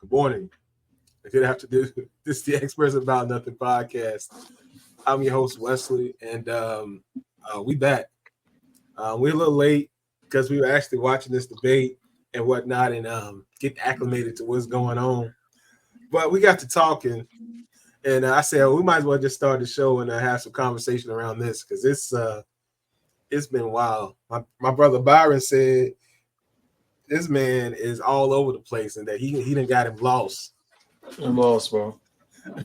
good morning, good afternoon. This is the Experts About Nothing podcast. I'm your host, Wesley, and we back. We're a little late because we were actually watching this debate and whatnot and get acclimated to what's going on. But we got to talking, and I said, we might as well just start the show and have some conversation around this because it's been wild. My brother Byron said this man is all over the place and that he done got him lost. I'm lost, bro.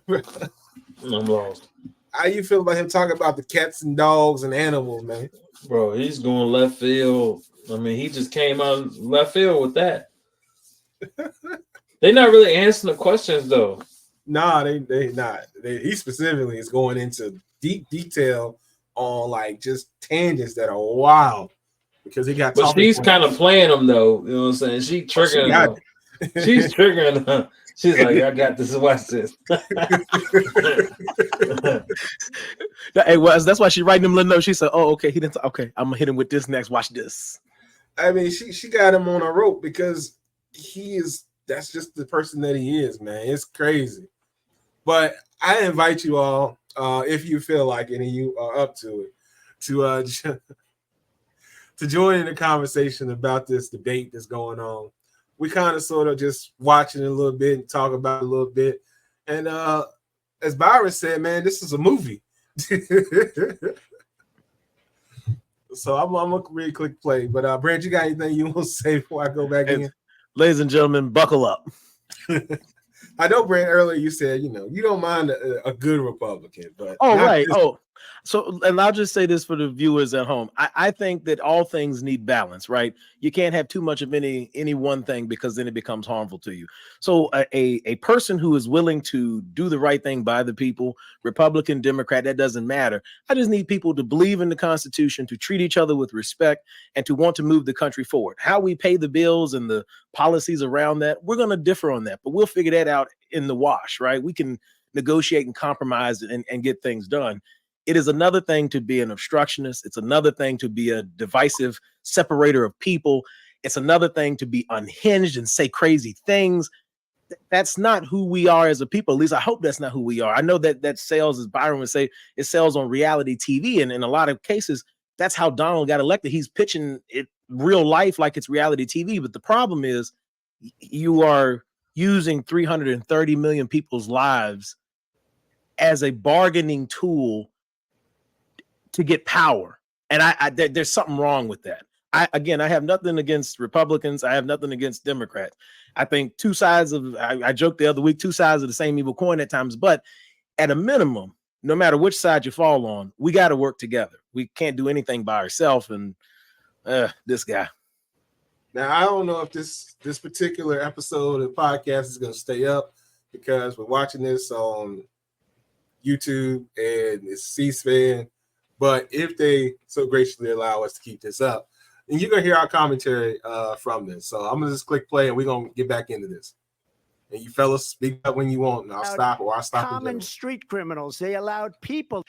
I'm lost. How you feel about him talking about the cats and dogs and animals, man? Bro, he's going left field. I mean, he just came out left field with that. They're not really answering the questions, though. Nah, they not. He specifically is going into deep detail on like just tangents that are wild because he got. But she's kind of playing them, though. You know what I'm saying? She's triggering them. She's triggering them. She's like, I got this. Watch this. Hey, well, that's why she writing them little notes. She said, "Oh, okay, he didn't. Okay, I'm gonna hit him with this next. Watch this." I mean, she got him on a rope because that's just the person that he is, man. It's crazy. But I invite you all, if you feel like it and you are up to it, to join in the conversation about this debate that's going on. We kind of sort of just watching it a little bit and talk about it a little bit. And as Byron said, man, this is a movie. So I'm gonna really click play. But Brent, you got anything you want to say before I go back in? Ladies and gentlemen, buckle up. I know, Brent, earlier you said, you don't mind a good Republican, but right. So, and I'll just say this for the viewers at home. I think that all things need balance, right? You can't have too much of any one thing because then it becomes harmful to you. So a person who is willing to do the right thing by the people, Republican, Democrat, that doesn't matter. I just need people to believe in the Constitution, to treat each other with respect, and to want to move the country forward. How we pay the bills and the policies around that, we're going to differ on that, but we'll figure that out in the wash, right? We can negotiate and compromise and get things done. It is another thing to be an obstructionist. It's another thing to be a divisive separator of people. It's another thing to be unhinged and say crazy things. That's not who we are as a people. At least I hope that's not who we are. I know that sells, as Byron would say, it sells on reality TV. And in a lot of cases, that's how Donald got elected. He's pitching it real life like it's reality TV. But the problem is you are using 330 million people's lives as a bargaining tool to get power. And there's something wrong with that. I have nothing against Republicans. I have nothing against Democrats. I think I joked the other week, two sides of the same evil coin at times, but at a minimum, no matter which side you fall on, we got to work together. We can't do anything by ourselves. And this guy. Now, I don't know if this particular episode of the podcast is going to stay up because we're watching this on YouTube and it's C-SPAN. But if they so graciously allow us to keep this up, and you're going to hear our commentary from this. So I'm going to just click play and we're going to get back into this. And you fellas speak up when you want, and I'll stop. Common street criminals. They allowed people.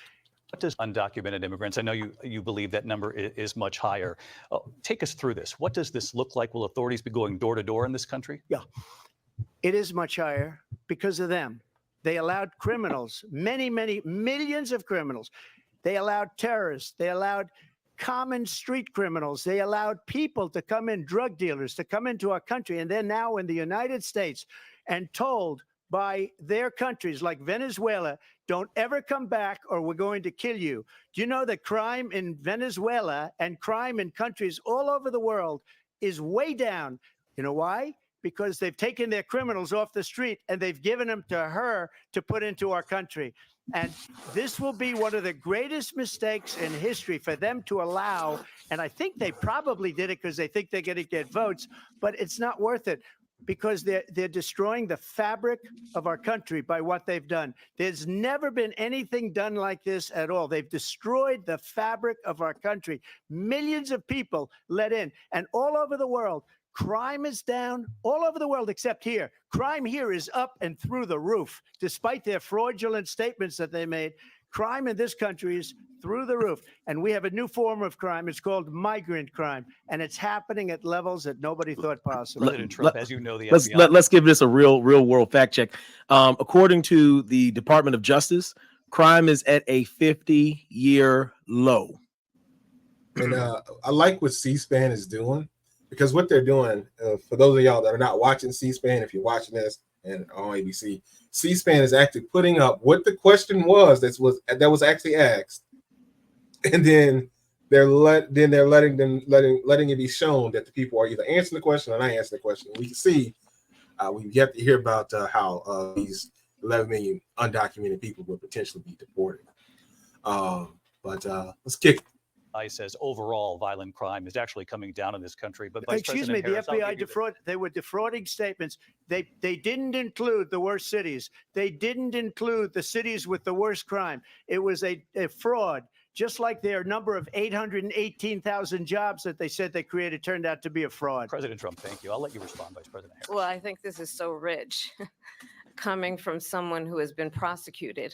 What does undocumented immigrants? I know you believe that number is much higher. Take us through this. What does this look like? Will authorities be going door to door in this country? Yeah, it is much higher because of them. They allowed criminals, many millions of criminals. They allowed terrorists. They allowed common street criminals. They allowed people to come in, drug dealers to come into our country. And they're now in the United States and told by their countries like Venezuela, don't ever come back or we're going to kill you. Do you know that crime in Venezuela and crime in countries all over the world is way down? You know why? Because they've taken their criminals off the street and they've given them to her to put into our country. And this will be one of the greatest mistakes in history for them to allow. And I think they probably did it because they think they're going to get votes, but it's not worth it because they're destroying the fabric of our country by what they've done. There's never been anything done like this at all. They've destroyed the fabric of our country. Millions of people let in, and all over the world. Crime is down all over the world except here. Crime here is up and through the roof. Despite their fraudulent statements that they made, Crime in this country is through the roof. And we have a new form of crime. It's called migrant crime. And it's happening at levels that nobody thought possible. President Trump, as you know, the Let's FBI. let's give this a real world fact check. According to the Department of Justice, crime is at a 50-year low. And I like what C-SPAN is doing, because what they're doing, for those of y'all that are not watching C-SPAN, if you're watching this and on ABC, C-SPAN is actually putting up what the question was that was actually asked, and then they're letting it be shown that the people are either answering the question or not answering the question. We can see, we have to hear about how these 11 million undocumented people will potentially be deported. But let's kick it. Says overall violent crime is actually coming down in this country. But Excuse me, the FBI they were defrauding statements. They didn't include the worst cities. They didn't include the cities with the worst crime. It was a fraud, just like their number of 818,000 jobs that they said they created turned out to be a fraud. President Trump, thank you. I'll let you respond, Vice President Harris. Well, I think this is so rich coming from someone who has been prosecuted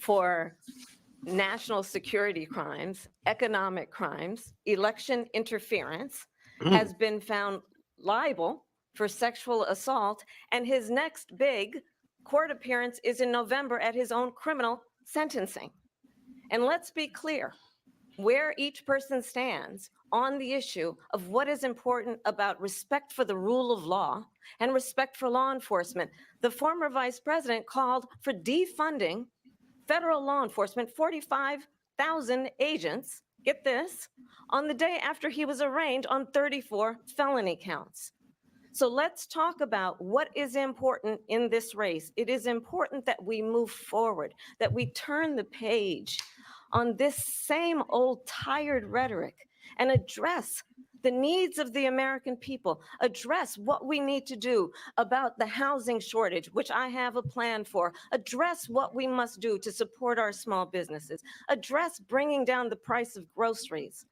for national security crimes, economic crimes, election interference, has been found liable for sexual assault, and his next big court appearance is in November at his own criminal sentencing. And let's be clear where each person stands on the issue of what is important about respect for the rule of law and respect for law enforcement. The former vice president called for defunding federal law enforcement, 45,000 agents, get this, on the day after he was arraigned on 34 felony counts. So let's talk about what is important in this race. It is important that we move forward, that we turn the page on this same old tired rhetoric and address the needs of the American people, address what we need to do about the housing shortage, which I have a plan for, address what we must do to support our small businesses, address bringing down the price of groceries.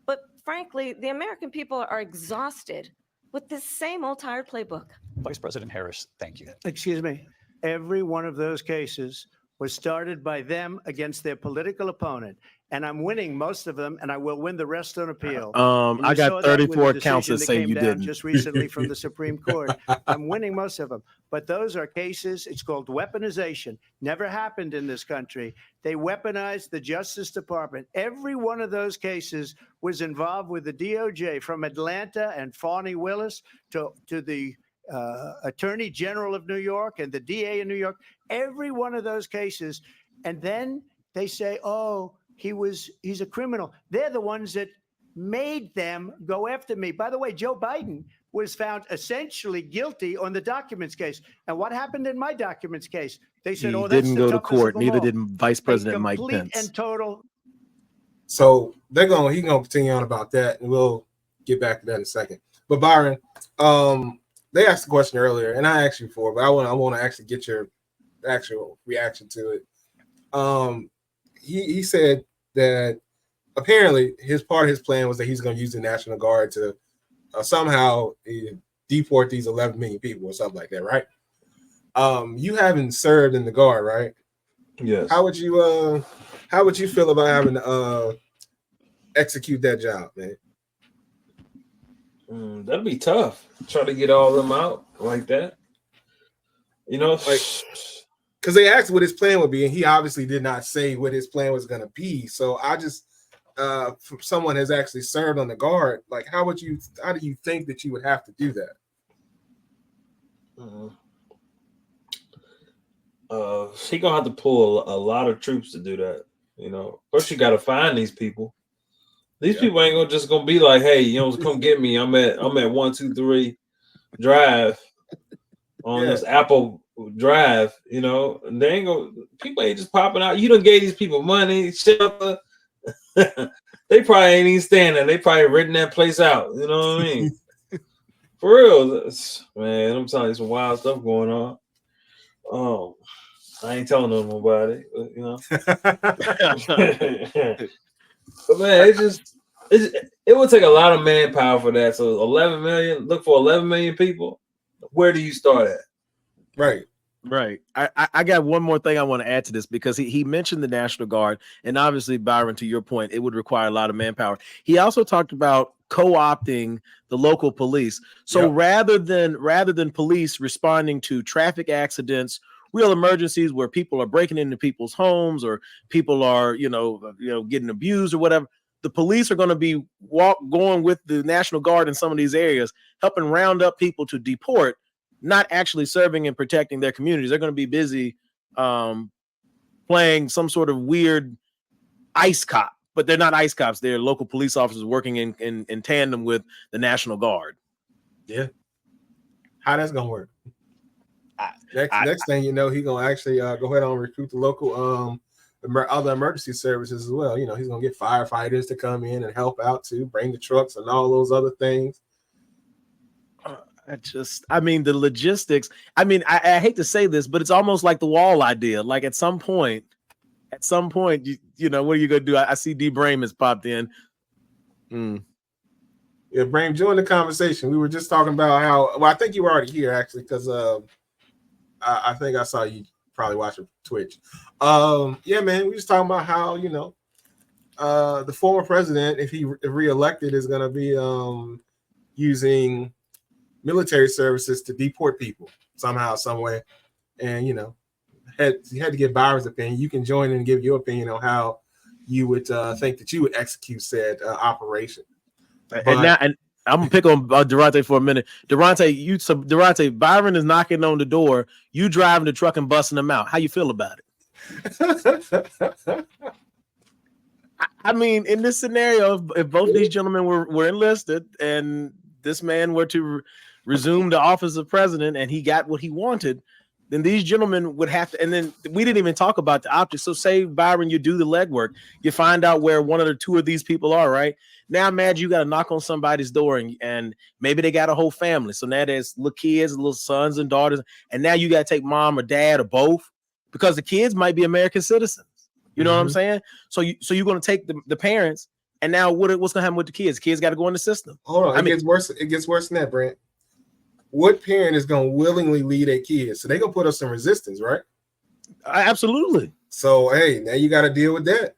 But frankly, the American people are exhausted with this same old tired playbook. Vice President Harris, thank you. Excuse me. Every one of those cases was started by them against their political opponent. And I'm winning most of them, and I will win the rest on appeal. I got 34 counts that say you didn't. Just recently from the Supreme Court. I'm winning most of them. But those are cases, it's called weaponization. Never happened in this country. They weaponized the Justice Department. Every one of those cases was involved with the DOJ, from Atlanta and Fani Willis to the Attorney General of New York and the DA in New York. Every one of those cases. And then they say, oh, he's a criminal. They're the ones that made them go after me. By the way, Joe Biden was found essentially guilty on the documents case. And what happened in my documents case? They said, he didn't go to court. Neither did Vice President Mike Pence. And total. So he's gonna continue on about that, and we'll get back to that in a second. But Byron, they asked the question earlier, and I asked you before, but I want to actually get your actual reaction to it. He said that apparently part of his plan was that he's going to use the National Guard to somehow deport these 11 million people or something like that, right? You haven't served in the Guard, right? Yes. How would you feel about having to execute that job, man? That'd be tough. Try to get all of them out like that. You know, like, because they asked what his plan would be, and he obviously did not say what his plan was going to be. So I just, from someone has actually served on the Guard, like, how do you think that you would have to do that? He gonna have to pull a lot of troops to do that. You know, first you got to find these people. These people ain't just gonna be like, hey, you know, come get me. I'm at 123 Drive on this Apple Drive, you know, and people ain't just popping out. You done gave these people money, shelter. They probably ain't even staying there. They probably renting that place out. You know what I mean? For real, man. I'm telling you some wild stuff going on. I ain't telling nobody, you know. But man, it would take a lot of manpower for that. So 11 million, look for 11 million people. Where do you start at? Right. Right. I got one more thing I want to add to this because he mentioned the National Guard, and obviously, Byron, to your point, it would require a lot of manpower. He also talked about co-opting the local police. So Yep. rather than police responding to traffic accidents, real emergencies where people are breaking into people's homes or people are getting abused or whatever, the police are going to be going with the National Guard in some of these areas, helping round up people to deport, not actually serving and protecting their communities. They're going to be busy playing some sort of weird ice cop, but they're not ice cops. They're local police officers working in tandem with the National Guard. Yeah. How that's gonna work? Next thing you know, he's gonna actually go ahead and recruit the local other emergency services as well. You know, he's gonna get firefighters to come in and help out too, bring the trucks and all those other things. The logistics. I hate to say this, but it's almost like the wall idea. Like at some point, you know, what are you gonna do? I see D. Brame has popped in. Yeah, Brame, join the conversation. We were just talking about how. Well, I think you were already here actually, because I think I saw you probably watching Twitch. Yeah, man, we just talking about how, you know, the former president, if he reelected, is gonna be using military services to deport people somehow, some way. And, you know, you had to get Byron's opinion. You can join in and give your opinion on how you would think that you would execute said operation. And I'm gonna pick on Durante for a minute. Durante, Byron is knocking on the door. You driving the truck and busting them out. How you feel about it? I mean, in this scenario, if both these gentlemen were enlisted and this man were to resume the office of president and he got what he wanted, then these gentlemen would have to. And then we didn't even talk about the optics. So say, Byron, you do the legwork, you find out where one of the two of these people are, right? Now imagine you got to knock on somebody's door and maybe they got a whole family. So now there's little kids, little sons and daughters. And now you got to take mom or dad or both, because the kids might be American citizens. You know what I'm saying? So you're going to take the parents, and now what's going to happen with the kids? Kids got to go in the system. Hold on. It gets worse. It gets worse than that, Brent. What parent is going to willingly lead their kids? So they're going to put up some resistance, right? Absolutely. So, hey, now you got to deal with that.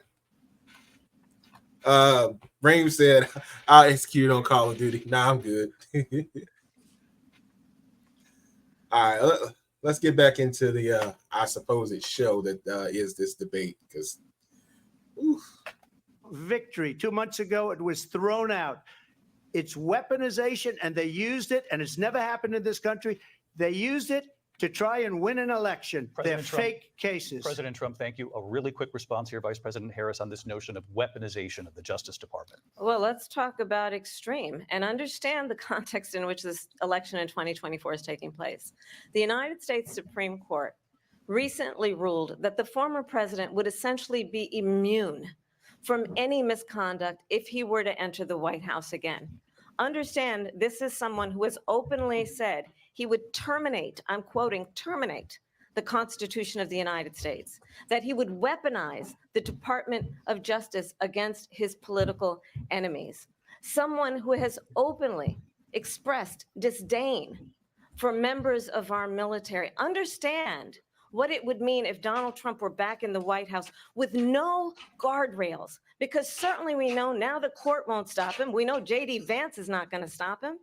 Brame said, I'll execute on Call of Duty. Nah, I'm good. All right, let's get back into the, I suppose, show that is this debate. Because victory 2 months ago, it was thrown out. It's weaponization, and they used it, and it's never happened in this country. They used it to try and win an election. They're fake cases. President Trump, thank you. A really quick response here, Vice President Harris, on this notion of weaponization of the Justice Department. Well, let's talk about extreme and understand the context in which this election in 2024 is taking place. The United States Supreme Court recently ruled that the former president would essentially be immune from any misconduct if he were to enter the White House again. Understand, this is someone who has openly said he would terminate, I'm quoting, terminate the Constitution of the United States, that he would weaponize the Department of Justice against his political enemies. Someone who has openly expressed disdain for members of our military. Understand what it would mean if Donald Trump were back in the White House with no guardrails, because certainly we know now the court won't stop him. We know J.D. Vance is not going to stop him.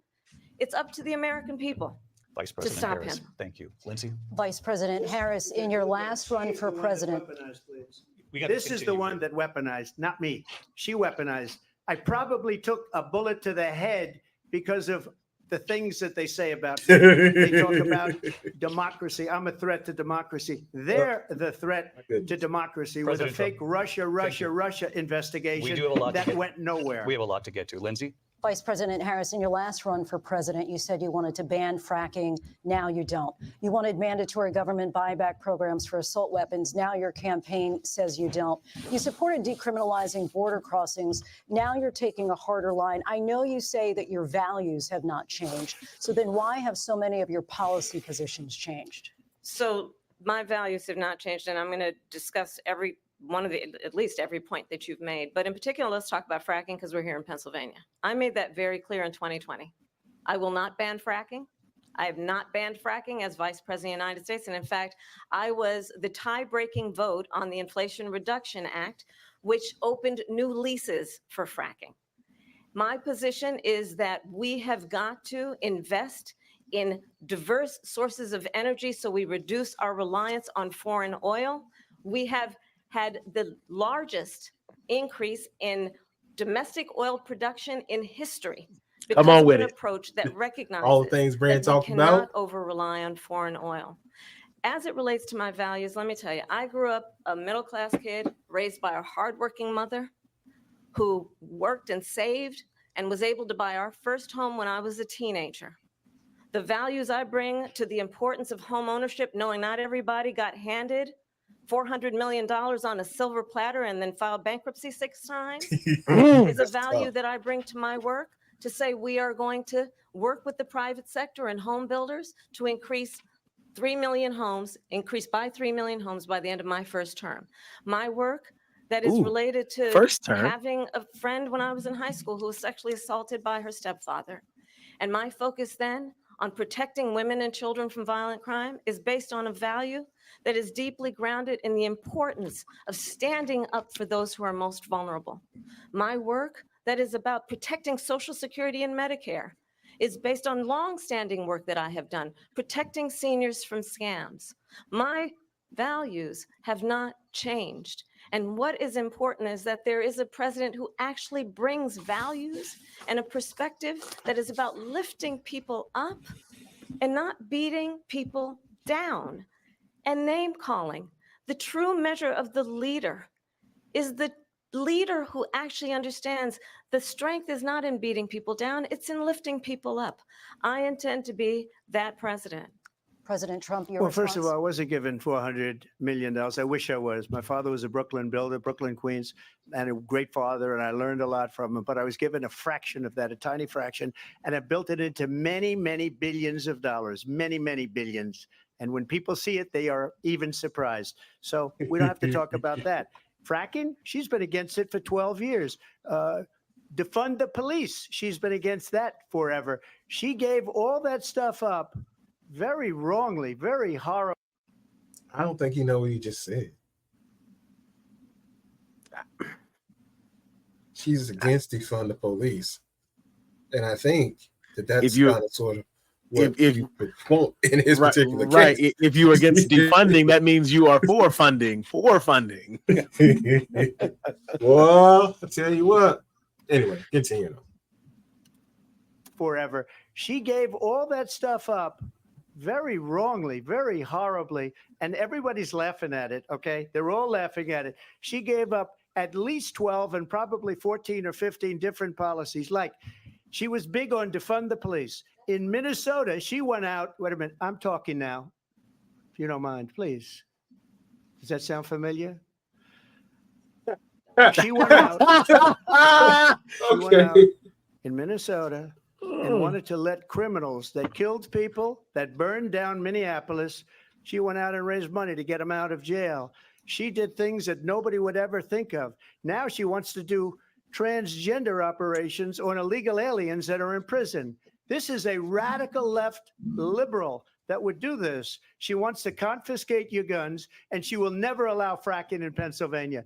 It's up to the American people. Vice President stop Harris, him. Thank you. Lindsay? Vice President Harris, in your last run for president. This is the one that weaponized, not me. She weaponized. I probably took a bullet to the head because of the things that they say about me. They talk about democracy. I'm a threat to democracy. They're the threat to democracy with a fake Russia investigation that went nowhere. We have a lot to get to. Lindsay? Vice President Harris, in your last run for president, you said you wanted to ban fracking. Now you don't. You wanted mandatory government buyback programs for assault weapons. Now your campaign says you don't. You supported decriminalizing border crossings. Now you're taking a harder line. I know you say that your values have not changed. So then why have so many of your policy positions changed? So my values have not changed, and I'm going to discuss at least every point that you've made. But in particular, let's talk about fracking, because we're here in Pennsylvania. I made that very clear in 2020. I will not ban fracking. I have not banned fracking as Vice President of the United States. And in fact, I was the tie-breaking vote on the Inflation Reduction Act, which opened new leases for fracking. My position is that we have got to invest in diverse sources of energy so we reduce our reliance on foreign oil. We have had the largest increase in domestic oil production in history Come because on of with an it. approach that recognizes All the things Brand that we talked cannot about. over-rely on foreign oil. As it relates to my values, let me tell you, I grew up a middle-class kid raised by a hardworking mother who worked and saved and was able to buy our first home when I was a teenager. The values I bring to the importance of home ownership, knowing not everybody got handed $400 million on a silver platter and then filed bankruptcy 6 times, is a That's value tough. that I bring to my work, to say we are going to work with the private sector and home builders to increase 3 million homes, increase by 3 million homes by the end of my first term. My work that is Ooh, related to first term. having a friend when I was in high school who was sexually assaulted by her stepfather. And my focus then on protecting women and children from violent crime is based on a value that is deeply grounded in the importance of standing up for those who are most vulnerable. My work that is about protecting Social Security and Medicare is based on long-standing work that I have done, protecting seniors from scams. My values have not changed. And what is important is that there is a president who actually brings values and a perspective that is about lifting people up and not beating people down. And name calling. The true measure of the leader is the leader who actually understands the strength is not in beating people down, it's in lifting people up. I intend to be that president. President Trump, your Well, response? first of all, I wasn't given $400 million. I wish I was. My father was a Brooklyn builder, Brooklyn, Queens, and a great father, and I learned a lot from him. But I was given a fraction of that, a tiny fraction, and I built it into many, many billions of dollars, many, many billions. And when people see it, they are even surprised. So we don't have to talk about that. Fracking, she's been against it for 12 years. Defund the police, she's been against that forever. She gave all that stuff up very wrongly, very horrible. I don't think you know what you just said. She's against defund the police, and I think that's If you- kind of sort of what if- he would want in his right, particular right. case. If you're against defunding, that means you are for funding. For funding. Well, I tell you what. Anyway, continue. Forever. She gave all that stuff up very wrongly, very horribly, and everybody's laughing at it, okay? They're all laughing at it. She gave up at least 12 and probably 14 or 15 different policies. Like, she was big on defund the police. In Minnesota, she went out. Wait a minute. I'm talking now. If you don't mind, please. Does that sound familiar? She went out. She went out in Minnesota and wanted to let criminals that killed people, that burned down Minneapolis, she went out and raised money to get them out of jail. She did things that nobody would ever think of. Now she wants to do transgender operations on illegal aliens that are in prison. This is a radical left liberal that would do this. She wants to confiscate your guns, and she will never allow fracking in Pennsylvania.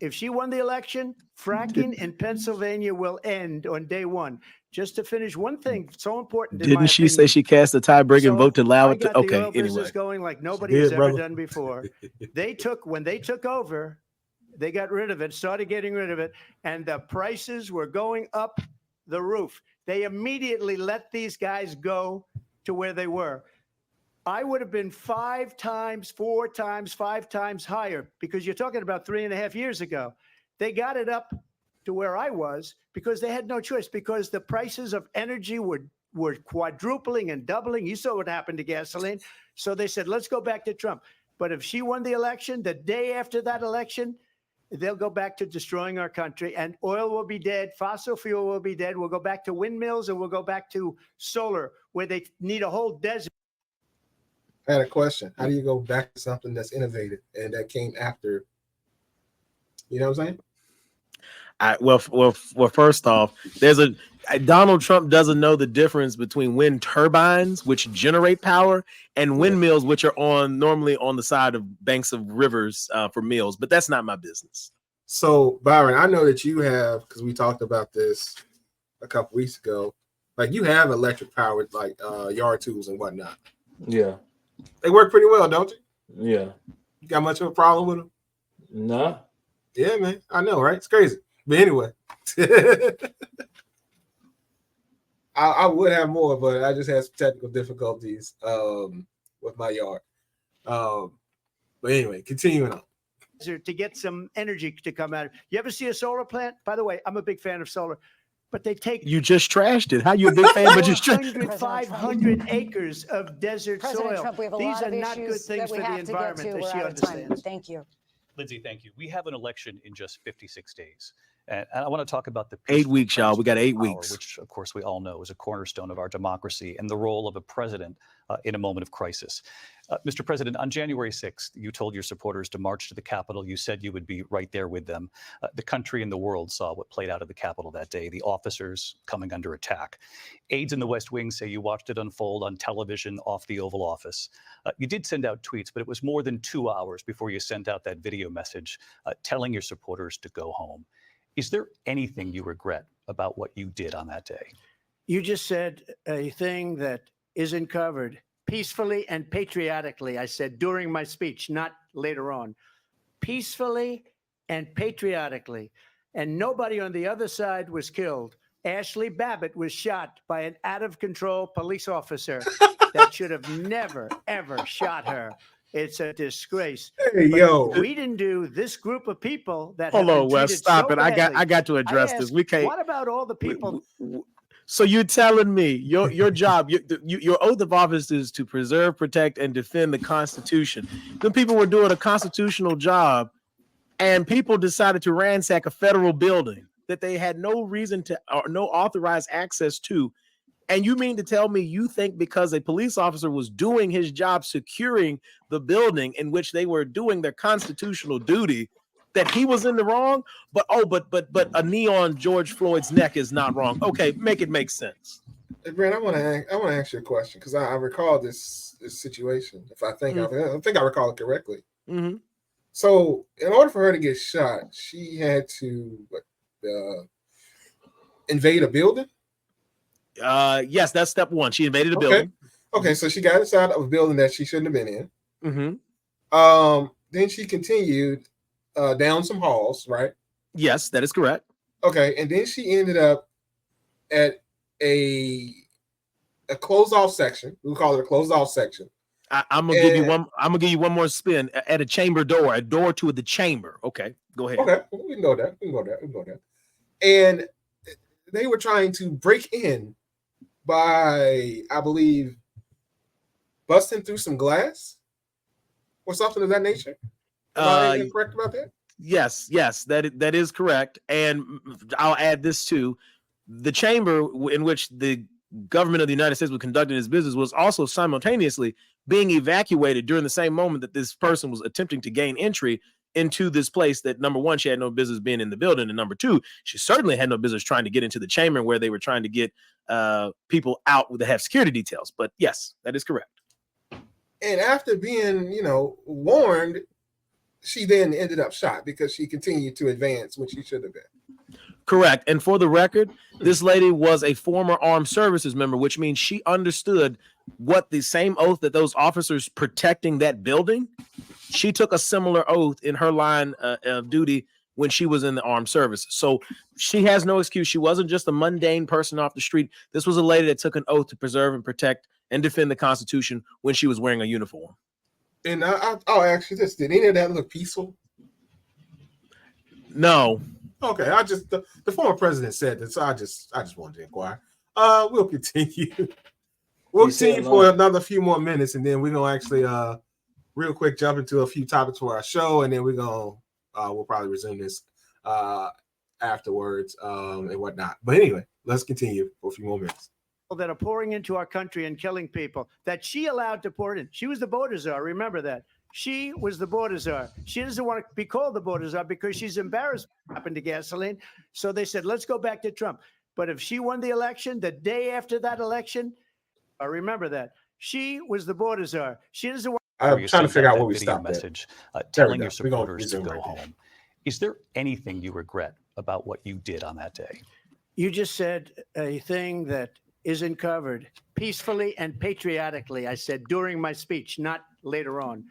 If she won the election, fracking in Pennsylvania will end on day one. Just to finish one thing, so important. Didn't she say she cast a tie-breaking vote to allow I it to? got the Okay, oil business anyway. going like nobody did, has ever brother. done before. When they took over, they got rid of it, started getting rid of it, and the prices were going up the roof. They immediately let these guys go to where they were. I would have been 5 times, 4 times, 5 times higher, because you're talking about 3.5 years ago. They got it up to where I was because they had no choice, because the prices of energy were quadrupling and doubling. You saw what happened to gasoline. So they said, let's go back to Trump. But if she won the election, the day after that election, they'll go back to destroying our country, and oil will be dead. Fossil fuel will be dead. We'll go back to windmills, and we'll go back to solar, where they need a whole desert. I had a question. How do you go back to something that's innovative and that came after? You know what I'm saying? Well, first off, Donald Trump doesn't know the difference between wind turbines, which generate power, and windmills, which are normally on the side of banks of rivers for mills. But that's not my business. So, Byron, I know that you have, because we talked about this a couple weeks ago. Like, you have electric powered like yard tools and whatnot. Yeah. They work pretty well, don't you? Yeah. You got much of a problem with them? Nah. Yeah, man. I know, right? It's crazy. But anyway, I would have more, but I just had some technical difficulties with my yard. But anyway, continuing on. To get some energy to come out. You ever see a solar plant? By the way, I'm a big fan of solar, but they take You just trashed it. How you a big fan, but just 500 acres of desert President soil. Trump, we have a These lot are of not good issues things that for we the have to get environment to. that We're she out of time. understands. Thank you. Lindsay, thank you. We have an election in just 56 days. And I want to talk about the 8 weeks, y'all. We got 8 power, weeks. which, of course, we all know is a cornerstone of our democracy and the role of a president in a moment of crisis. Mr. President, on January 6th, you told your supporters to march to the Capitol. You said you would be right there with them. The country and the world saw what played out at the Capitol that day, the officers coming under attack. Aides in the West Wing say you watched it unfold on television off the Oval Office. You did send out tweets, but it was more than 2 hours before you sent out that video message telling your supporters to go home. Is there anything you regret about what you did on that day? You just said a thing that isn't covered. Peacefully and patriotically, I said during my speech, not later on. Peacefully and patriotically. And nobody on the other side was killed. Ashley Babbitt was shot by an out-of-control police officer that should have never, ever shot her. It's a disgrace. Hey, But yo. we didn't do this group of people that Hold have on, been Wes. treated Stop so it. I badly. got to address I this. ask, We can't. What about all the people? So you're telling me your job, your oath of office is to preserve, protect, and defend the Constitution. Then people were doing a constitutional job, and people decided to ransack a federal building that they had no reason to or no authorized access to. And you mean to tell me you think because a police officer was doing his job securing the building in which they were doing their constitutional duty that he was in the wrong? But a knee on George Floyd's neck is not wrong. Okay, make it make sense. Hey, Brent, I want to ask you a question because I recall this situation. If I think I think I recall it correctly. Mm-hmm. So, in order for her to get shot, she had to invade a building. Yes, that's step one. She invaded the building. Okay, so she got inside of a building that she shouldn't have been in. Mm-hmm. Then she continued down some halls, right? Yes, that is correct. Okay, and then she ended up at a closed off section. We call it a closed off section. I'm gonna give you one. I'm gonna give you one more spin at a chamber door, a door to the chamber. Okay, go ahead. Okay, we can go there. We can go there. And they were trying to break in by, I believe, busting through some glass or something of that nature. Am I correct about that? Yes, that is correct. And I'll add this too: the chamber in which the government of the United States was conducting its business was also simultaneously being evacuated during the same moment that this person was attempting to gain entry into this place that, number one, she had no business being in the building, and number two, she certainly had no business trying to get into the chamber where they were trying to get people out that have security details. But yes, that is correct. And after being, warned, she then ended up shot because she continued to advance when she should have been. Correct. And for the record, this lady was a former armed services member, which means she understood what the same oath that those officers protecting that building, she took a similar oath in her line of duty when she was in the armed services. So she has no excuse. She wasn't just a mundane person off the street. This was a lady that took an oath to preserve and protect and defend the Constitution when she was wearing a uniform. And I'll ask you this: did any of that look peaceful? No. Okay, the former president said this, so I just wanted to inquire. We'll continue. We'll continue for another few more minutes, and then we're gonna actually real quick jump into a few topics for our show, and then we'll probably resume this afterwards and whatnot. But anyway, let's continue for a few more minutes. That are pouring into our country and killing people that she allowed to pour in. She was the border czar. Remember that. She was the border czar. She doesn't want to be called the border czar because she's embarrassed what happened to gasoline. So they said, let's go back to Trump. But if she won the election, the day after that election, I remember that. She was the border czar. She doesn't want. I'm trying to figure out where we video stopped at. message There we telling go. your We're gonna supporters to resume go right there. home. Is there anything you regret about what you did on that day? You just said a thing that isn't covered. Peacefully and patriotically, I said during my speech, not later on.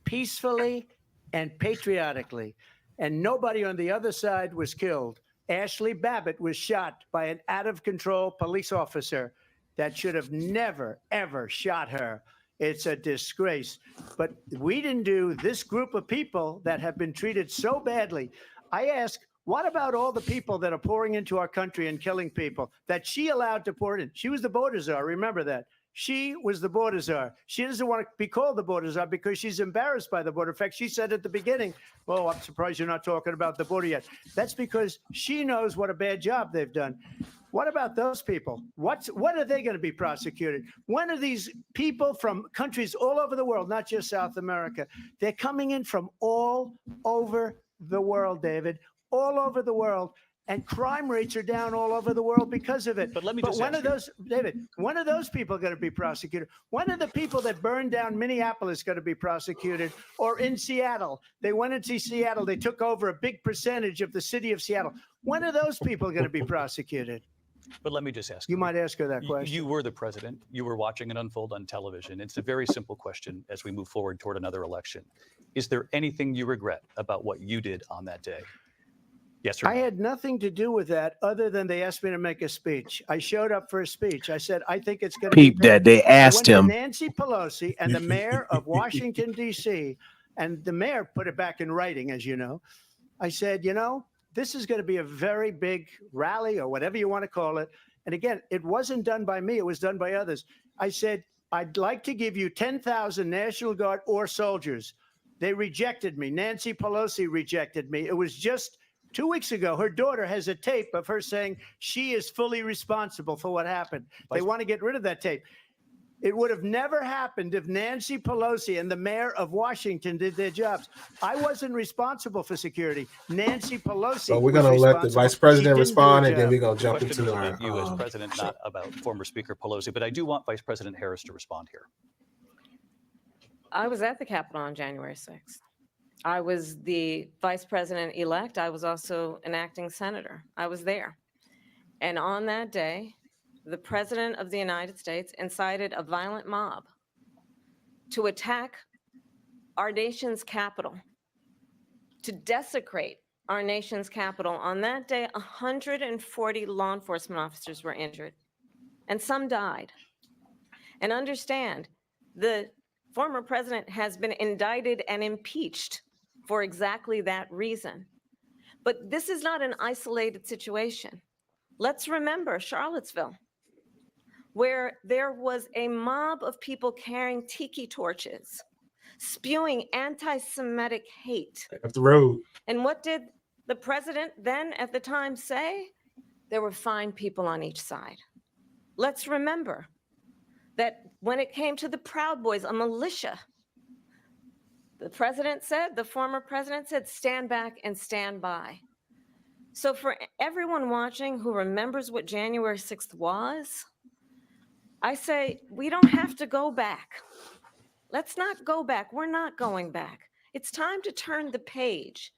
Peacefully and patriotically. And nobody on the other side was killed. Ashley Babbitt was shot by an out-of-control police officer that should have never, ever shot her. It's a disgrace. But we didn't do this group of people that have been treated so badly. I ask, what about all the people that are pouring into our country and killing people that she allowed to pour in? She was the border czar. Remember that. She was the border czar. She doesn't want to be called the border czar because she's embarrassed by the border. In fact, she said at the beginning, oh, I'm surprised you're not talking about the border yet. That's because she knows what a bad job they've done. What about those people? When are they going to be prosecuted? When are these people from countries all over the world, not just South America? They're coming in from all over the world, David, all over the world. And crime rates are down all over the world because of it. But let me But just when ask are you- those, David, when are those people going to be prosecuted? When are the people that burned down Minneapolis going to be prosecuted? Or in Seattle, they went into Seattle, they took over a big percentage of the city of Seattle. When are those people going to be prosecuted? But let me just ask You might ask her that question. You were the president. You were watching it unfold on television. It's a very simple question as we move forward toward another election. Is there anything you regret about what you did on that day? Yes or no? I had nothing to do with that other than they asked me to make a speech. I showed up for a speech. I said, I think it's going to be Peep that. They I asked went to him. Nancy Pelosi and the mayor of Washington, D.C., and the mayor put it back in writing, as you know. I said, this is going to be a very big rally or whatever you want to call it. And again, it wasn't done by me. It was done by others. I said, I'd like to give you 10,000 National Guard or soldiers. They rejected me. Nancy Pelosi rejected me. It was just 2 weeks ago. Her daughter has a tape of her saying she is fully responsible for what happened. They want to get rid of that tape. It would have never happened if Nancy Pelosi and the mayor of Washington did their jobs. I wasn't responsible for security. Nancy Pelosi. So we're going to let the vice president respond, and then we're going to The jump question into was our. about you as president, not about former Speaker Pelosi. But I do want Vice President Harris to respond here. I was at the Capitol on January 6th. I was the vice president-elect. I was also an acting senator. I was there. And on that day, the president of the United States incited a violent mob to attack our nation's capital, to desecrate our nation's capital. On that day, 140 law enforcement officers were injured, and some died. And understand, the former president has been indicted and impeached for exactly that reason. But this is not an isolated situation. Let's remember Charlottesville, where there was a mob of people carrying tiki torches, spewing anti-Semitic hate. Up the road. And what did the president then at the time say? There were fine people on each side. Let's remember that when it came to the Proud Boys, a militia, the former president said, stand back and stand by. So for everyone watching who remembers what January 6th was, I say, we don't have to go back. Let's not go back. We're not going back. It's time to turn the page.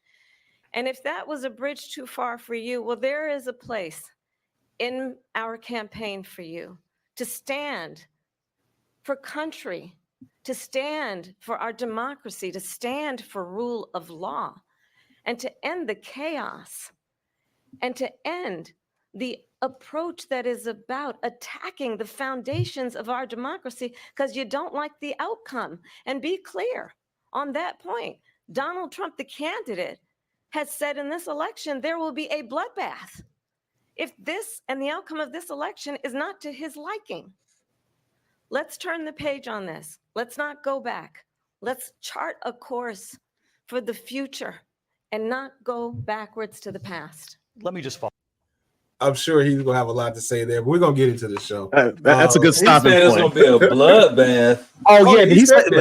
And if that was a bridge too far for you, well, there is a place in our campaign for you to stand for country, to stand for our democracy, to stand for rule of law, and to end the chaos, and to end the approach that is about attacking the foundations of our democracy because you don't like the outcome. And be clear on that point. Donald Trump, the candidate, has said in this election there will be a bloodbath if this and the outcome of this election is not to his liking. Let's turn the page on this. Let's not go back. Let's chart a course for the future and not go backwards to the past. Let me just follow. I'm sure he's gonna have a lot to say there, but we're gonna get into the show. That's a good He said stopping it's point. gonna be a bloodbath. Oh yeah, he he said said that.